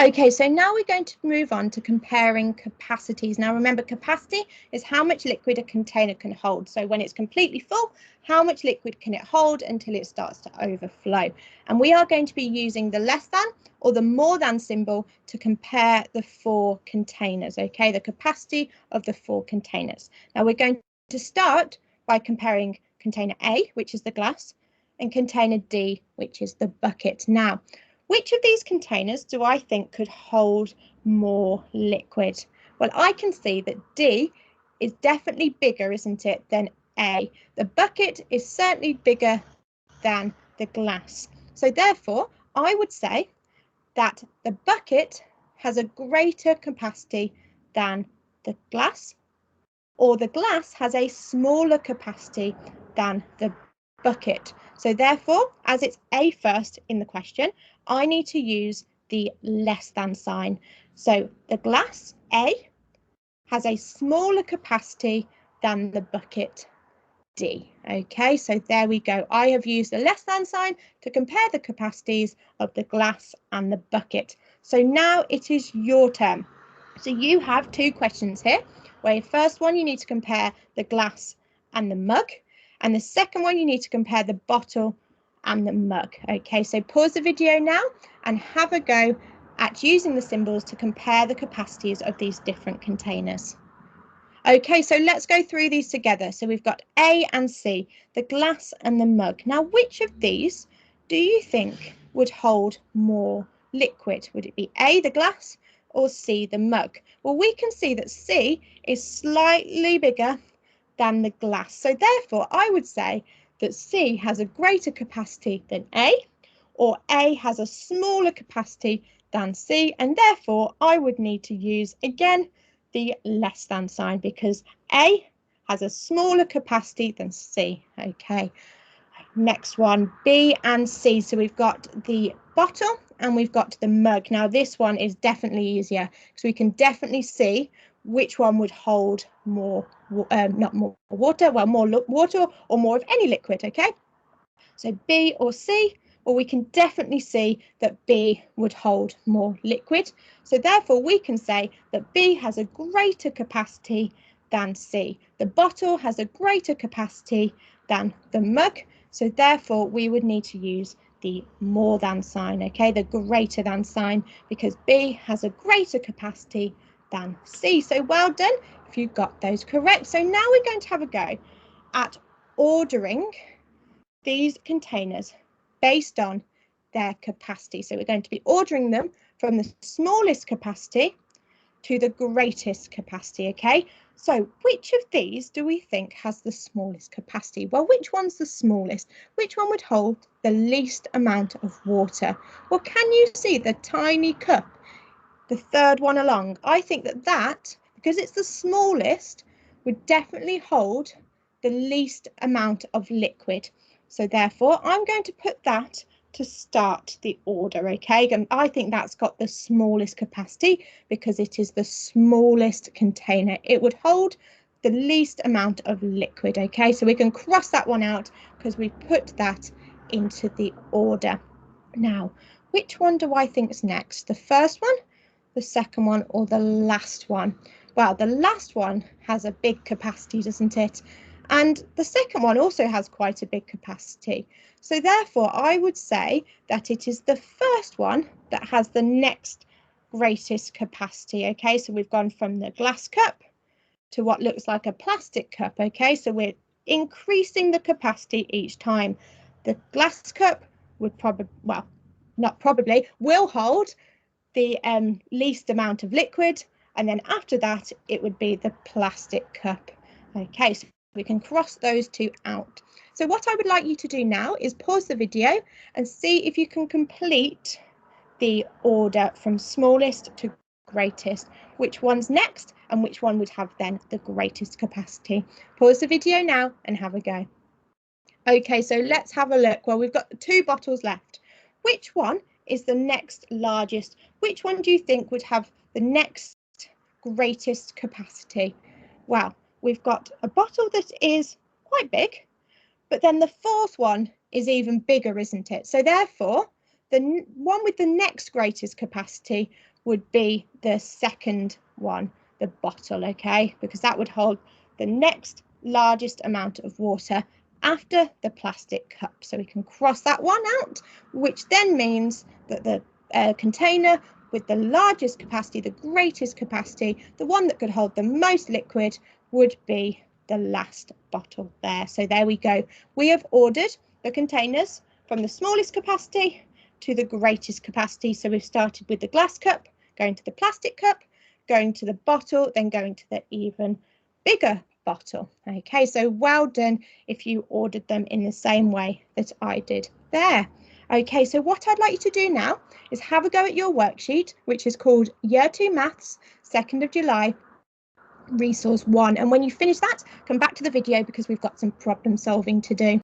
Okay, so now we're going to move on to comparing capacities. Now remember, capacity is how much liquid a container can hold. So when it's completely full, how much liquid can it hold until it starts to overflow? And we are going to be using the less than or the more than symbol to compare the four containers, okay, the capacity of the four containers. Now we're going to start by comparing container A, which is the glass, and container D, which is the bucket. Now, which of these containers do I think could hold more liquid? Well, I can see that D is definitely bigger, isn't it, than A. The bucket is certainly bigger than the glass. So therefore, I would say that the bucket has a greater capacity than the glass, or the glass has a smaller capacity than the bucket. So therefore, as it's A first in the question, I need to use the less than sign. So the glass A has a smaller capacity than the bucket D. Okay, so there we go. I have used the less than sign to compare the capacities of the glass and the bucket. So now it is your turn. So you have two questions here, where the first one you need to compare the glass and the mug, and the second one you need to compare the bottle and the mug. Okay, so pause the video now and have a go at using the symbols to compare the capacities of these different containers. Okay, so let's go through these together. So we've got A and C, the glass and the mug. Now, which of these do you think would hold more liquid? Would it be A, the glass, or C, the mug? Well, we can see that C is slightly bigger than the glass. So therefore, I would say that C has a greater capacity than A, or A has a smaller capacity than C, and therefore I would need to use, again, the less than sign, because A has a smaller capacity than C. Okay, next one, B and C. So we've got the bottle and we've got the mug. Now this one is definitely easier because we can definitely see which one would hold more, not more water, well, more water or more of any liquid. Okay, so B or C. Well, we can definitely see that B would hold more liquid. So therefore, we can say that B has a greater capacity than C. The bottle has a greater capacity than the mug. So therefore, we would need to use the more than sign, okay, the greater than sign, because B has a greater capacity than C. So well done if you got those correct. So now we're going to have a go at ordering these containers based on their capacity. So we're going to be ordering them from the smallest capacity to the greatest capacity, okay? So which of these do we think has the smallest capacity? Well, which one's the smallest? Which one would hold the least amount of water? Well, can you see the tiny cup, the third one along? I think that, because it's the smallest, would definitely hold the least amount of liquid. So therefore, I'm going to put that to start the order, okay? And I think that's got the smallest capacity because it is the smallest container. It would hold the least amount of liquid, okay? So we can cross that one out because we put that into the order. Now, which one do I think is next? The first one, the second one, or the last one? Well, the last one has a big capacity, doesn't it? And the second one also has quite a big capacity. So therefore, I would say that it is the first one that has the next greatest capacity. Okay, so we've gone from the glass cup to what looks like a plastic cup. Okay, so we're increasing the capacity each time. The glass cup would probably, well, not probably, will hold the least amount of liquid. And then after that, it would be the plastic cup. Okay, so we can cross those two out. So what I would like you to do now is pause the video and see if you can complete the order from smallest to greatest. Which one's next and which one would have then the greatest capacity. Pause the video now and have a go. Okay, so let's have a look. Well, we've got 2 bottles left. Which one is the next largest? Which one do you think would have the next greatest capacity? Well, we've got a bottle that is quite big, but then the fourth one is even bigger, isn't it? So therefore, the one with the next greatest capacity would be the second one, the bottle, okay, because that would hold the next largest amount of water after the plastic cup. So we can cross that one out, which then means that the container with the largest capacity, the greatest capacity, the one that could hold the most liquid, would be the last bottle there. So there we go. We have ordered the containers from the smallest capacity to the greatest capacity. So we've started with the glass cup, going to the plastic cup, going to the bottle, then going to the even bigger bottle. Okay, so well done if you ordered them in the same way that I did there. Okay, so what I'd like you to do now is have a go at your worksheet, which is called Year 2 Maths, 2nd of July, Resource 1. And when you finish that, come back to the video because we've got some problem solving to do.